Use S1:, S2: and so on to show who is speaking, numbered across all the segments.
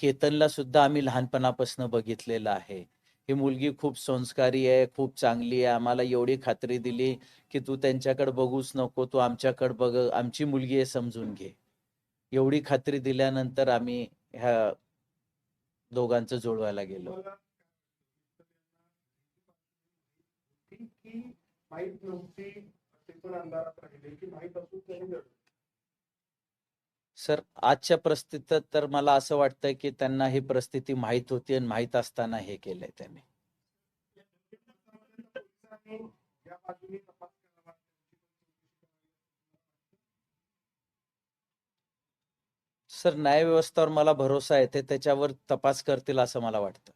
S1: केतनला सुद्धा आम्ही लहानपणापासून बघितलेलं आहे. ही मुलगी खूप संस्कारी आहे, खूप चांगली आहे. आम्हाला एवढी खात्री दिली, की "तू त्यांच्याकडे बघूच नको, तू आमच्याकडे बघ, आमची मुलगी आहे समजून घे." एवढी खात्री दिल्यानंतर आम्ही ह्या दोघांचं जुळवायला गेलो. सर, आजच्या परिस्थितीत तर मला असं वाटतंय, की त्यांना ही परिस्थिती माहीत होती आणि माहीत असताना हे केलंय त्यांनी. सर, न्यायव्यवस्थेवर मला भरोसा आहे. ते त्याच्यावर तपास करतील असं मला वाटतं.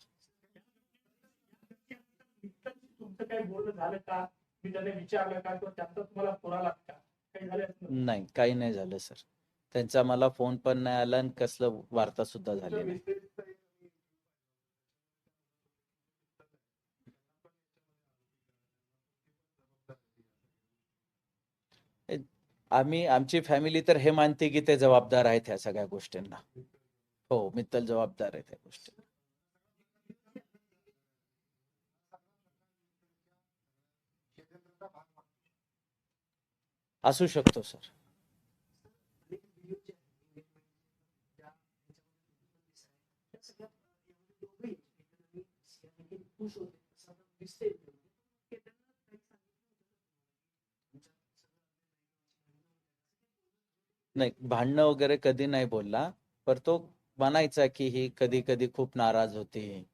S2: तुमचं काही बोलणं झालं का? मी त्याला विचारलं का किंवा त्यांचा तुम्हाला फोन आला का? काही झालं
S1: नाही, काही नाही झालं सर. त्यांचा मला फोन पण नाही आला आणि कसलं वार्ता सुद्धा झाली नाही. आमची फॅमिली तर हे मानते की ते जबाबदार आहेत ह्या सगळ्या गोष्टींना. हो, मित्तल जबाबदार आहे त्या गोष्टी. असू शकतो सर. नाही, भांडणं वगैरे कधी नाही बोलला. पर तो म्हणायचा की ही कधी कधी खूप नाराज होती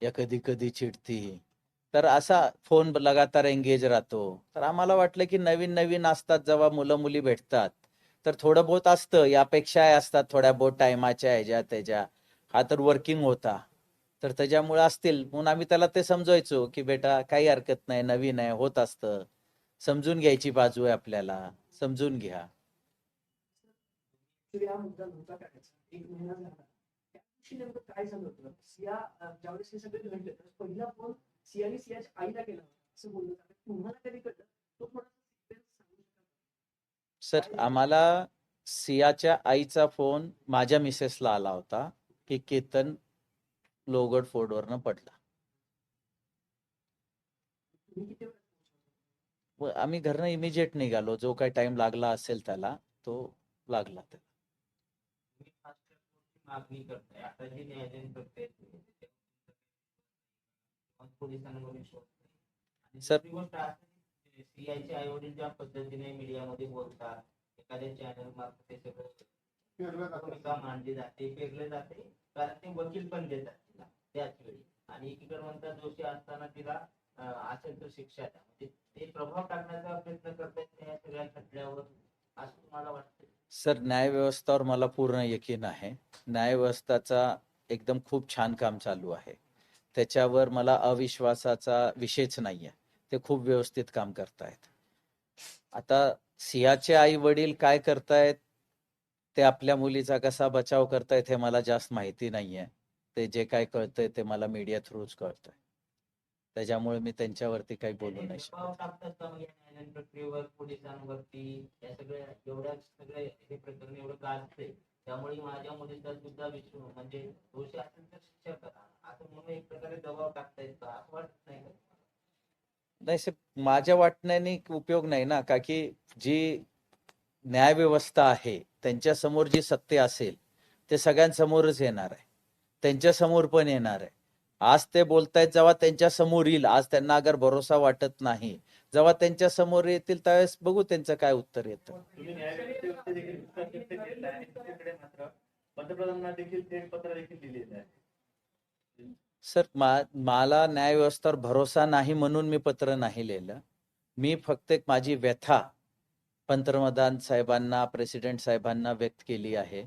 S1: या कधी कधी चिडती. तर असा फोन लगातार एंगेज राहतो. तर आम्हाला वाटलं की नवीन नवीन असतात जेव्हा मुलं मुली भेटतात तर थोडं बहुत असतं, यापेक्षा असतात थोड्या बहुत टायमाच्या ह्याच्या त्याच्या. हा तर वर्किंग होता, तर त्याच्यामुळे असतील म्हणून आम्ही त्याला ते समजायचो की बेटा काही हरकत नाही, नवीन आहे, होत असतं, समजून घ्यायची बाजू आहे आपल्याला, समजून घ्या.
S2: हा मुद्दा नव्हता काढायचा. एक महिना झाला त्या दिवशी नेमकं काय झालं होतं? सिया ज्यावेळेस हे सगळे घडले तर पहिला फोन सियाने सियाच्या आईला केला होता असं बोललं जातं. तुम्हाला कधी कळलं? तो थोडासा सांगू शकाल?
S1: सर, आम्हाला सियाच्या आईचा फोन माझ्या मिसेसला आला होता की केतन लोगड फोर्डवरनं पडला. आम्ही घरनं इमिजिएट निघालो. जो काही टाइम लागला असेल त्याला, तो लागला त्याला.
S3: मागणी करताय आता जी न्यायालयीन प्रक्रिया पोलिसांमध्ये आणि
S1: सर,
S3: दुसरी गोष्ट असं सीआयचे आई वडील ज्या पद्धतीने मीडियामध्ये बोलतात, एखाद्या चॅनल मार्फत ते सगळं भूमिका मांडली जाते, पेरले जाते, कारण ते वकील पण देतात तिला त्याच वेळी. आणि एकीकडे म्हणतात दोषी असताना तिला असेल तर शिक्षा द्या, म्हणजे ते प्रभाव टाकण्याचा प्रयत्न करतात या सगळ्या खटल्यावर, असं तुम्हाला वाटतं?
S1: सर, न्यायव्यवस्थेवर मला पूर्ण यकीन आहे. न्यायव्यवस्थेचा एकदम खूप छान काम चालू आहे. त्याच्यावर मला अविश्वासाचा विषयच नाही आहे. ते खूप व्यवस्थित काम करतायत. आता सियाचे आई वडील काय करतायत, ते आपल्या मुलीचा कसा बचाव करतायत हे मला जास्त माहिती नाहीये. ते जे काय कळतंय ते मला मीडिया थ्रूच कळतंय. त्याच्यामुळे मी त्यांच्यावरती काही बोलू नाही शकत.
S3: दबाव टाकतात का मग या न्यायालयीन प्रक्रियेवर पोलिसांवरती, या सगळ्या एवढ्या सगळे हे प्रकरण एवढं गाजतंय, त्यामुळे माझ्या मुलीचा सुद्धा विषय म्हणजे दोषी असेल तर शिक्षा करा असं म्हणून एक प्रकारे दबाव टाकतायत का, असं वाटत नाही का?
S1: नाही साहेब, माझ्या वाटण्याने उपयोग नाही ना, का की जी न्यायव्यवस्था आहे त्यांच्यासमोर जी सत्य असेल ते सगळ्यांसमोरच येणार आहे, त्यांच्यासमोर पण येणार आहे. आज ते बोलतायत, जेव्हा त्यांच्या समोर येईल, आज त्यांना अगर भरोसा वाटत नाही, जेव्हा त्यांच्या समोर येतील त्यावेळेस बघू त्यांचं काय उत्तर येतं.
S2: पंतप्रधानांना देखील थेट पत्र देखील लिहिलेलं आहे.
S1: सर, मला न्यायव्यवस्थेवर भरोसा नाही म्हणून मी पत्र नाही लिहिलं. मी फक्त एक माझी व्यथा पंतप्रधान साहेबांना, प्रेसिडेंट साहेबांना व्यक्त केली आहे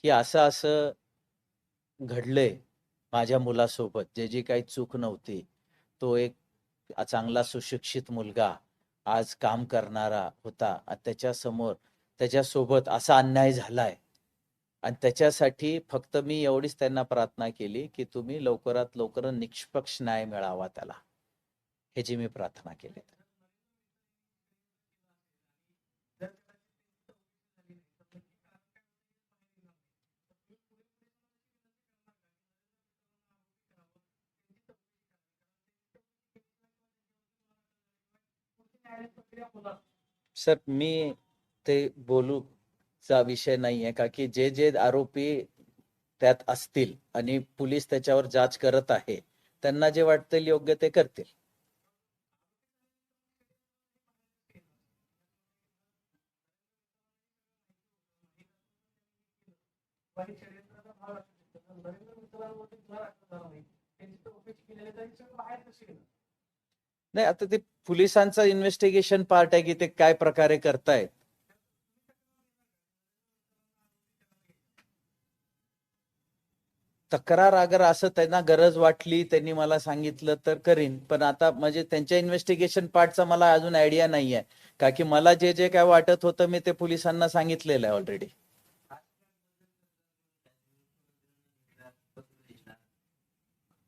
S1: की असं असं घडलंय माझ्या मुलासोबत, जी काही चूक नव्हती. तो एक चांगला सुशिक्षित मुलगा, आज काम करणारा होता, त्याच्यासमोर त्याच्यासोबत असा अन्याय झालाय. आणि त्याच्यासाठी फक्त मी एवढीच त्यांना प्रार्थना केली की तुम्ही लवकरात लवकर निष्पक्ष न्याय मिळावा त्याला, ह्याची मी प्रार्थना केली.
S2: न्यायालयीन प्रक्रिया होणार.
S1: सर मी ते बोलूचा विषय नाहीये का की जे जे आरोपी त्यात असतील आणि पोलीस त्याच्यावर जांच करत आहे त्यांना जे वाटतील योग्य ते करतील.
S2: वाईट षडयंत्राचा भाग असू शकतो. नरेंद्र मित्रांवरती जर अटक झाला नाही त्यांची चौकशी केलेली आहे, तरी सगळं बाहेर कसे गेलं?
S1: नाही आता ते पोलिसांचा इन्व्हेस्टिगेशन पार्ट आहे की ते काय प्रकारे करतायत. तक्रार अगर असं त्यांना गरज वाटली त्यांनी मला सांगितलं तर करीन, पण आता म्हणजे त्यांच्या इन्व्हेस्टिगेशन पार्टचा मला अजून आयडिया नाहीये का की मला जे जे काय वाटत होतं मी ते पोलिसांना सांगितलेलं आहे ऑलरेडी.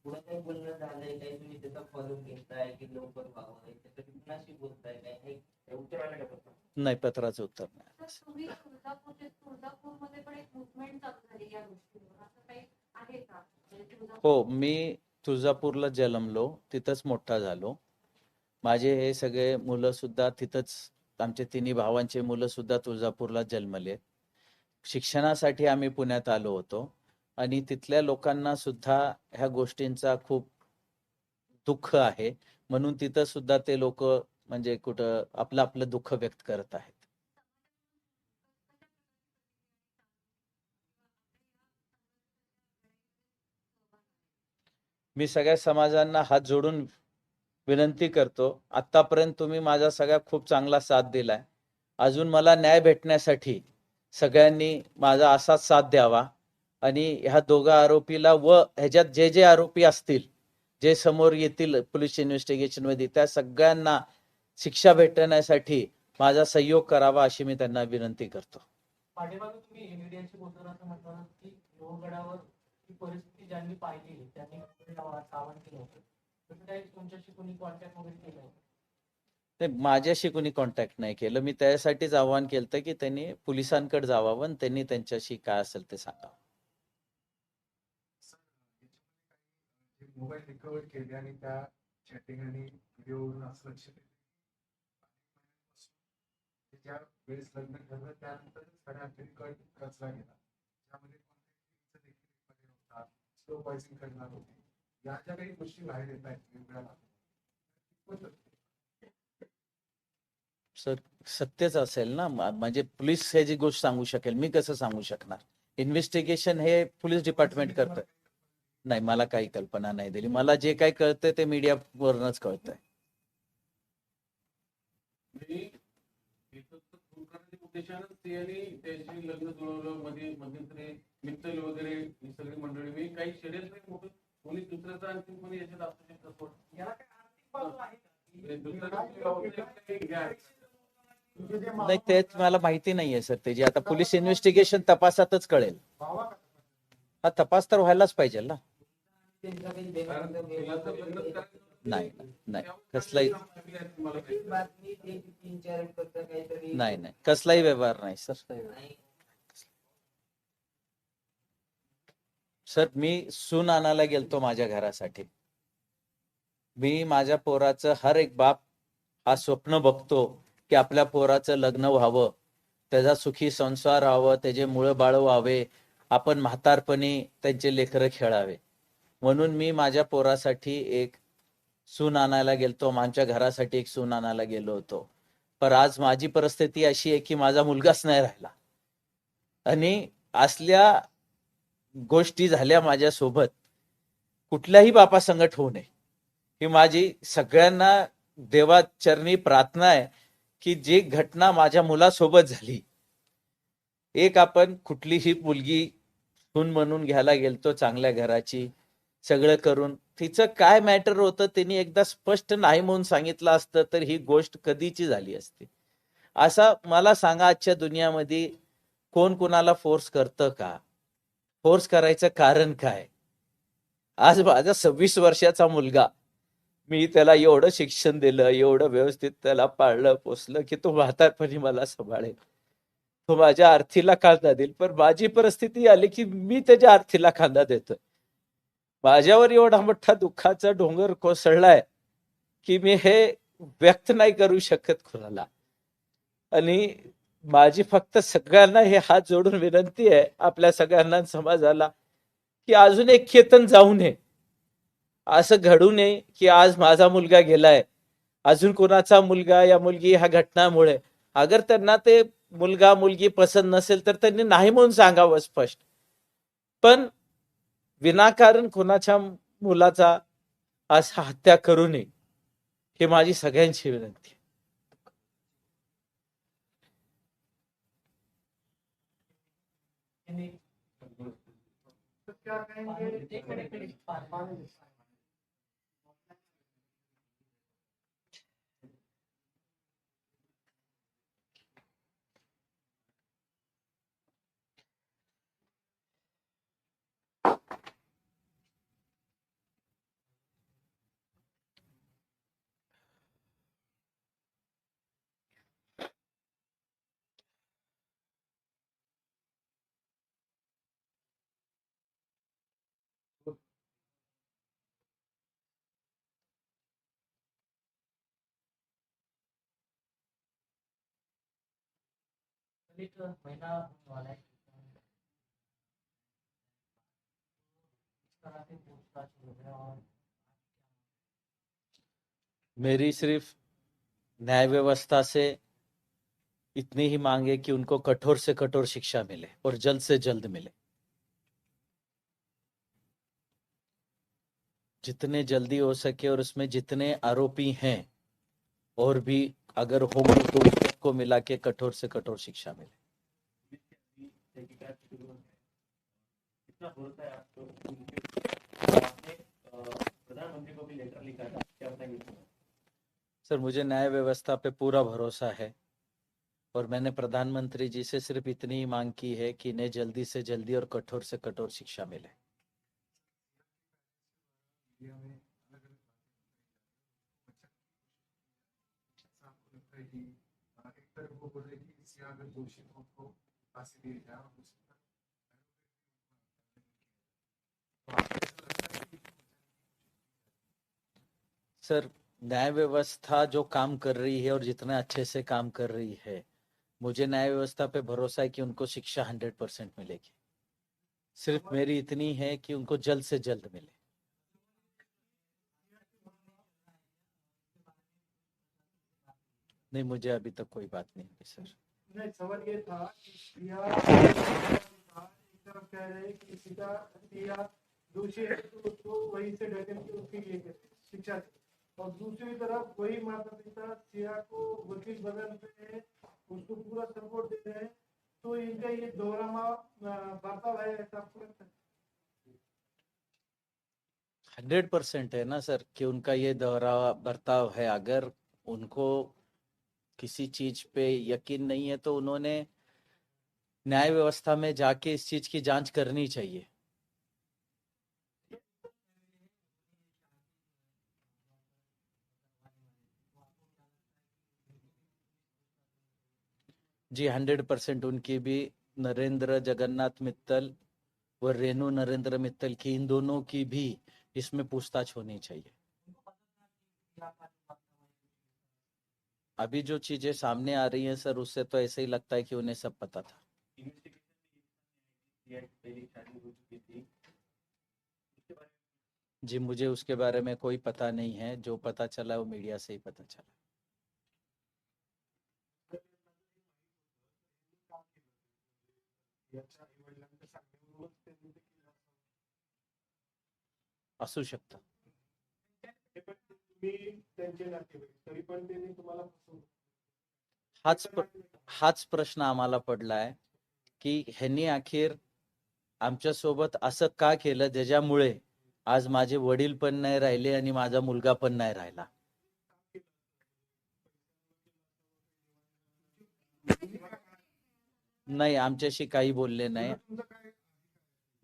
S3: पुढे काही बोलणं झालंय, काही तुम्ही त्याचा फॉलो घेताय की लवकर व्हावं, त्यासाठी कुणाशी बोलताय, काय काही उत्तर आलं का पत्र?
S1: नाही, पत्राचं उत्तर नाही.
S4: सर, तुम्ही तुळजापूरमध्ये पण एक मुवमेंट चालू झाली या गोष्टीवर, असं काही आहे का? म्हणजे
S1: हो, मी तुळजापूरला जन्मलो, तिथंच मोठा झालो. माझे हे सगळे मुलं सुद्धा तिथंच, आमचे तिन्ही भावांचे मुलं सुद्धा तुळजापूरला जन्मले. शिक्षणासाठी आम्ही पुण्यात आलो होतो आणि तिथल्या लोकांना सुद्धा ह्या गोष्टींचा खूप दुःख आहे, म्हणून तिथं सुद्धा ते लोक म्हणजे कुठं आपलं आपलं दुःख व्यक्त करत आहेत. मी सगळ्या समाजांना हात जोडून विनंती करतो, आतापर्यंत तुम्ही माझा सगळ्या खूप चांगला साथ दिलाय. अजून मला न्याय भेटण्यासाठी सगळ्यांनी माझा असाच साथ द्यावा आणि ह्या दोघा आरोपीला व ह्याच्यात जे जे आरोपी असतील, जे समोर येतील पोलीस इन्व्हेस्टिगेशन मध्ये, त्या सगळ्यांना शिक्षा भेटण्यासाठी माझा सहयोग करावा अशी मी त्यांना विनंती करतो.
S2: पाठीमागे तुम्ही मीडियाशी बोलताना असं म्हटलं की लोहगडावर ही परिस्थिती ज्यांनी पाहिली त्यांनी आवाहन केलं होतं, तसं काही तुमच्याशी कोणी कॉन्टॅक्ट वगैरे केलं होतं?
S1: ते माझ्याशी कोणी कॉन्टॅक्ट नाही केलं. मी त्यासाठीच आवाहन केलं की त्यांनी पोलिसांकडे जावावं आणि त्यांनी त्यांच्याशी काय असेल ते सांगावं.
S5: मोबाईल रिकवर केले आणि त्या चॅटिंग आणि व्हिडिओवरून असं लक्ष ज्या वेळेस लग्न ठरलं त्यानंतर कट कचरा गेला, त्यामध्ये स्लो पॉइझनिंग करणार होती. या ज्या काही गोष्टी बाहेर येत आहेत वेगवेगळ्या,
S1: सर सत्यच असेल ना, म्हणजे पोलीस हे जी गोष्ट सांगू शकेल, मी कसं सांगू शकणार? इन्व्हेस्टिगेशन हे पोलीस डिपार्टमेंट करतं. नाही, मला काही कल्पना नाही दिली. मला जे काही कळतंय ते मीडियावरूनच कळतंय.
S6: उद्देशानं स्त्रियांनी त्याशी लग्न जुळवलं, मध्ये मध्यंतरी मित्तल वगैरे ही सगळी मंडळी, मी काही षडयंत्र मोठं कोणी दुसऱ्याचा आणखी कोणी याच्यात असू शकतं.
S2: याला काही आर्थिक बाजू आहे का?
S1: नाही, तेच मला माहिती नाहीये सर. त्याची आता पोलीस इन्व्हेस्टिगेशन तपासातच कळेल. हा तपास तर व्हायलाच पाहिजे ना.
S3: त्यांचा काही देवाणघेवाण
S1: नाही नाही, कसलाही
S3: बातमी ते 3-4 पत्र काहीतरी
S1: नाही नाही, कसलाही व्यवहार नाही सर.
S3: नाही.
S1: सर मी सून आणायला गेलतो माझ्या घरासाठी. मी माझ्या पोराचं, हर एक बाप हा स्वप्न बघतो की आपल्या पोराचं लग्न व्हावं, त्याचा सुखी संसार व्हावं, त्याचे मुळं बाळ व्हावे, आपण म्हातारपणी त्यांचे लेकरं खेळावे. म्हणून मी माझ्या पोरासाठी एक सून आणायला गेलतो, आमच्या घरासाठी एक सून आणायला गेलो होतो. पण आज माझी परिस्थिती अशी आहे की माझा मुलगाच नाही राहिला आणि असल्या गोष्टी झाल्या माझ्या सोबत. कुठल्याही बापा संगत होऊ नये ही माझी सगळ्यांना देवाचरणी प्रार्थना आहे की जी घटना माझ्या मुलासोबत झाली, एक आपण कुठलीही मुलगी सून म्हणून घ्यायला गेलतो चांगल्या घराची, सगळं करून तिचं काय मॅटर होतं त्यांनी एकदा स्पष्ट नाही म्हणून सांगितलं असतं तर ही गोष्ट कधीची झाली असती. असा मला सांगा, आजच्या दुनियामध्ये कोण कोणाला फोर्स करतं का? फोर्स करायचं कारण काय? आज माझा 26 वर्षाचा मुलगा, मी त्याला एवढं शिक्षण दिलं, एवढं व्यवस्थित त्याला पाळलं पोसलं की तो म्हातारपणी मला सांभाळेल, तो माझ्या आर्थीला खांदा देईल. पण माझी परिस्थिती आली की मी त्याच्या आर्थीला खांदा देतोय. माझ्यावर एवढा मोठा दुःखाचा डोंगर कोसळलाय की मी हे व्यक्त नाही करू शकत कुणाला. आणि माझी फक्त सगळ्यांना हे हात जोडून विनंती आहे, आपल्या सगळ्यांना समाजाला, की अजून एक केतन जाऊ नये. असं घडू नये की आज माझा मुलगा गेलाय, अजून कोणाचा मुलगा या मुलगी ह्या घटनामुळे, अगर त्यांना ते मुलगा मुलगी पसंत नसेल तर त्यांनी नाही म्हणून सांगावं स्पष्ट. पण विनाकारण कोणाच्या मुलाचा असा हत्या करू नये, ही माझी सगळ्यांची विनंती आहे.
S5: तो क्या कहेंगे?
S3: एक महिना होने वाला है इस तरह से पूछताछ हो रहा है और
S1: मेरी सिर्फ न्याय व्यवस्था से इतनी ही मांग है कि उनको कठोर से कठोर शिक्षा मिले और जल्द से जल्द मिले. जितने जल्दी हो सके, और उसमें जितने आरोपी हैं और भी अगर होंगे तो उनको मिला के कठोर से कठोर शिक्षा मिले.
S7: कितना भरोसा है आपको? आपने प्रधानमंत्री को भी लेटर लिखा था, क्या बताएंगे?
S1: सर, मुझे न्याय व्यवस्था पे पूरा भरोसा है और मैंने प्रधानमंत्री जी से सिर्फ इतनी ही मांग की है कि इन्हें जल्दी से जल्दी और कठोर से कठोर शिक्षा मिले.
S5: मीडिया में अलग अलग आपको लगता है कि एक तरफ वो बोल रहे कि सिया अगर दोषी हो तो फांसी दी जाए, और दूसरी तरफ
S1: सर, न्याय व्यवस्था जो काम कर रही है और जितना अच्छे से काम कर रही है, मुझे न्याय व्यवस्था पे भरोसा है कि उनको शिक्षा 100% मिलेगी. सिर्फ मेरी इतनी है कि उनको जल्द से जल्द मिले. नहीं, मुझे अभी तक कोई बात नहीं हुई सर.
S8: नहीं, सवाल ये था कि सिया एक तरफ कह रहे हैं कि सिया दोषी है तो उसको वहीं से ढकेल के उसकी ये शिक्षा दे, और दूसरी तरफ वही माता पिता सिया को वकील बदल रहे हैं, उसको पूरा सपोर्ट दे रहे हैं. तो इनका ये दोहरामा बर्ताव है, ऐसा आपको लगता है?
S1: 100% है ना सर कि उनका ये दोहरा बर्ताव है. अगर उनको किसी चीज पे यकीन नहीं है तो उन्होंने न्याय व्यवस्था में जाके इस चीज की जांच करनी चाहिए. जी 100% उनकी भी, नरेंद्र जगन्नाथ मित्तल व रेणु नरेंद्र मित्तल की, इन दोनों की भी इसमें पूछताछ होनी चाहिए. अभी जो चीजें सामने आ रही हैं सर, उससे तो ऐसे ही लगता है कि उन्हें सब पता था. जी, मुझे उसके बारे में कोई पता नहीं है. जो पता चला वो मीडिया से ही पता चला.
S8: याच्या आई-वडिलांच्या सांगण्यावरूनच त्यांनी ते केलं असावं.
S1: असू शकतं.
S8: हे पण तुम्ही त्यांचे नातेवाईक, तरी पण त्यांनी तुम्हाला फसवलं.
S1: हाच प्रश्न आम्हाला पडलाय की ह्यांनी अखेर आमच्या सोबत असं का केलं, ज्याच्यामुळे आज माझे वडील पण नाही राहिले आणि माझा मुलगा पण नाही राहिला. नाही, आमच्याशी काही बोलले नाही.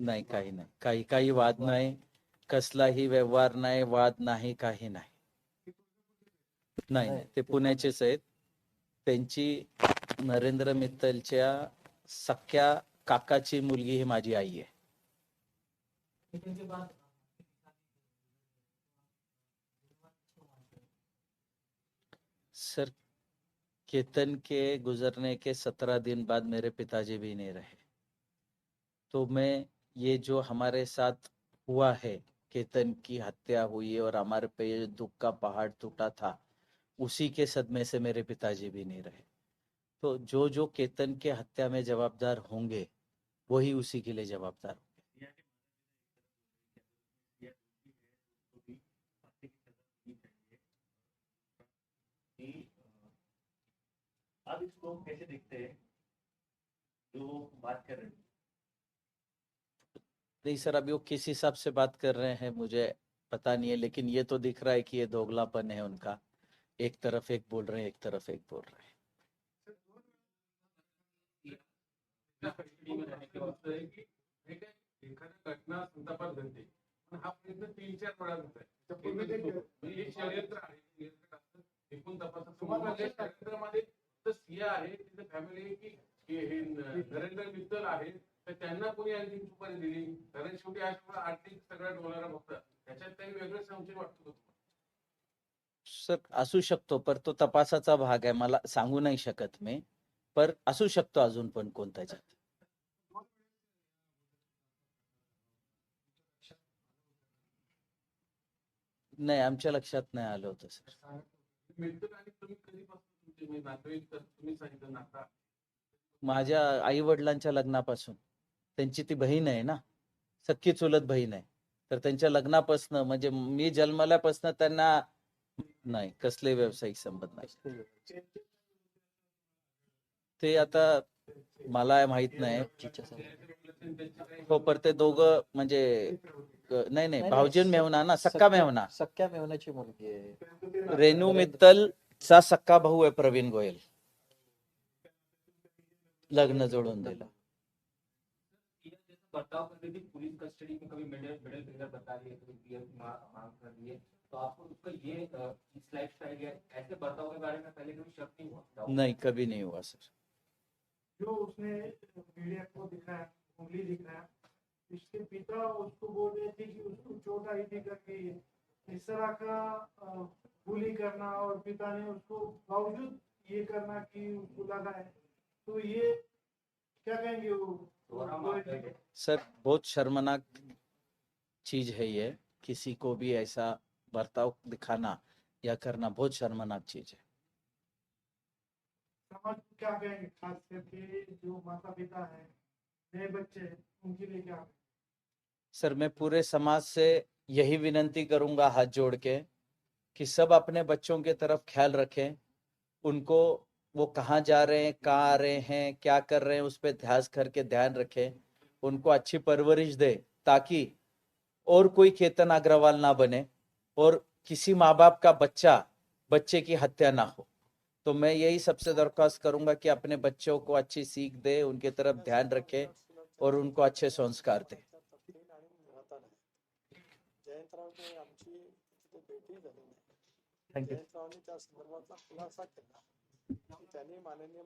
S1: नाही, काही नाही, काही वाद नाही, कसलाही व्यवहार नाही, वाद नाही, काही नाही. नाही, ते पुण्याचेच आहेत. त्यांची नरेंद्र मित्तलच्या सख्या काकाची मुलगी ही माझी आई आहे. सर, केतन के गुजरने के 17 दिन बाद मेरे पिताजी भी नहीं रहे। तो मैं ये जो हमारे साथ हुआ है, केतन की हत्या हुई और हमारे पे ये दुख का पहाड़ टूटा था, उसी के सदमे से मेरे पिताजी भी नहीं रहे। तो जो जो केतन के हत्या में जवाबदार होंगे वही उसी के लिए जवाबदार होंगे।
S7: आप इसको कैसे देखते हैं जो बात कर रहे हैं?
S1: नहीं सर, अभी वो किस हिसाब से बात कर रहे हैं मुझे पता नहीं है, लेकिन ये तो दिख रहा है कि ये दोगलापन है उनका। एक तरफ एक बोल रहे हैं, एक तरफ एक बोल रहे हैं।
S6: कस्टडीमध्ये आहे की वाटतं आहे की हे काय एखादी घटना संतापात घडते, पण हा प्रयत्न 3-4 वेळा होत आहे. म्हणजे हे षडयंत्र आहे. षडयंत्र असतं. एकूण तपासाचं षडयंत्रामध्ये तर सिया आहे, तिथे फॅमिली आहे की हे नरेंद्र मित्तल आहे, तर त्यांना कोणी आणखी सुपारी दिली, कारण शेवटी हा सगळा आर्थिक सगळा डोलारा बघतात. त्याच्यात काही वेगळं संशय वाटतो का तुम्हाला?
S1: सर असू शकतो, पर तो तपासाचा भाग आहे, मला सांगू नाही शकत मी, पर असू शकतो अजून पण कोणता त्याच्यात. नाही, आमच्या लक्षात नाही आलं होतं सर.
S6: मित्तल आणि तुम्ही कधीपासून तुमचे म्हणजे नातेवाईक, तर तुम्ही सांगितलं नाता
S1: माझ्या आई वडिलांच्या लग्नापासून. त्यांची ती बहीण आहे ना, सख्खी चुलत बहीण आहे, तर त्यांच्या लग्नापासून म्हणजे मी जन्मल्यापासून त्यांना नाही कसले व्यावसायिक संबंध नाही. ते आता मला माहित नाही. हो, पर ते दोघं म्हणजे नाही नाही भाऊजीन मेहुणा ना, सक्का मेहुणा.
S9: सख्या मेहुण्याची मुलगी आहे.
S1: रेणू मित्तलचा सक्का भाऊ आहे प्रवीण गोयल. लग्न जोडून दिलं.
S3: बर्ताव करने की पुलिस कस्टडी में कभी मिडिल फिंगर बता रही है, कभी पीएफ मांग कर रही है, तो आपको उसका ये इस लाइफस्टाइल या ऐसे बर्ताव के बारे में पहले कभी शक नहीं हुआ?
S1: नहीं, कभी नहीं हुआ सर.
S8: जो उसने मीडिया को दिखाया, उंगली दिखाया, इसके पिता उसको बोल रहे थे कि उसको चोट आई थी करके इस तरह का बुली करना, और पिता ने उसको बावजूद ये करना कि उसको लगा है, तो ये क्या कहेंगे वो
S1: सर बहुत शर्मनाक चीज है ये. किसी को भी ऐसा बर्ताव दिखाना या करना बहुत शर्मनाक चीज है.
S8: समाज को क्या कहेंगे, खास करके जो माता पिता है, नए बच्चे हैं, उनके लिए क्या?
S1: सर मैं पूरे समाज से यही विनंती करूंगा हाथ जोड़ के कि सब अपने बच्चों के तरफ ख्याल रखें. उनको वो कहाँ जा रहे हैं, कहाँ आ रहे हैं, क्या कर रहे हैं, उस पर ध्यान करके ध्यान रखें. उनको अच्छी परवरिश दे ताकि और कोई केतन अग्रवाल ना बने और किसी माँ बाप का बच्चे की हत्या ना हो. तो मैं यही सबसे दरख्वास्त करूंगा कि अपने बच्चों को अच्छी सीख दे, उनके तरफ ध्यान रखे और उनको अच्छे संस्कार दे.
S9: जयंतरावने आमची तिथे भेटी झाली नाही.
S1: थँक्यू.
S9: जयंतरावने त्या संदर्भातला खुलासा केला. त्यांनी माननीय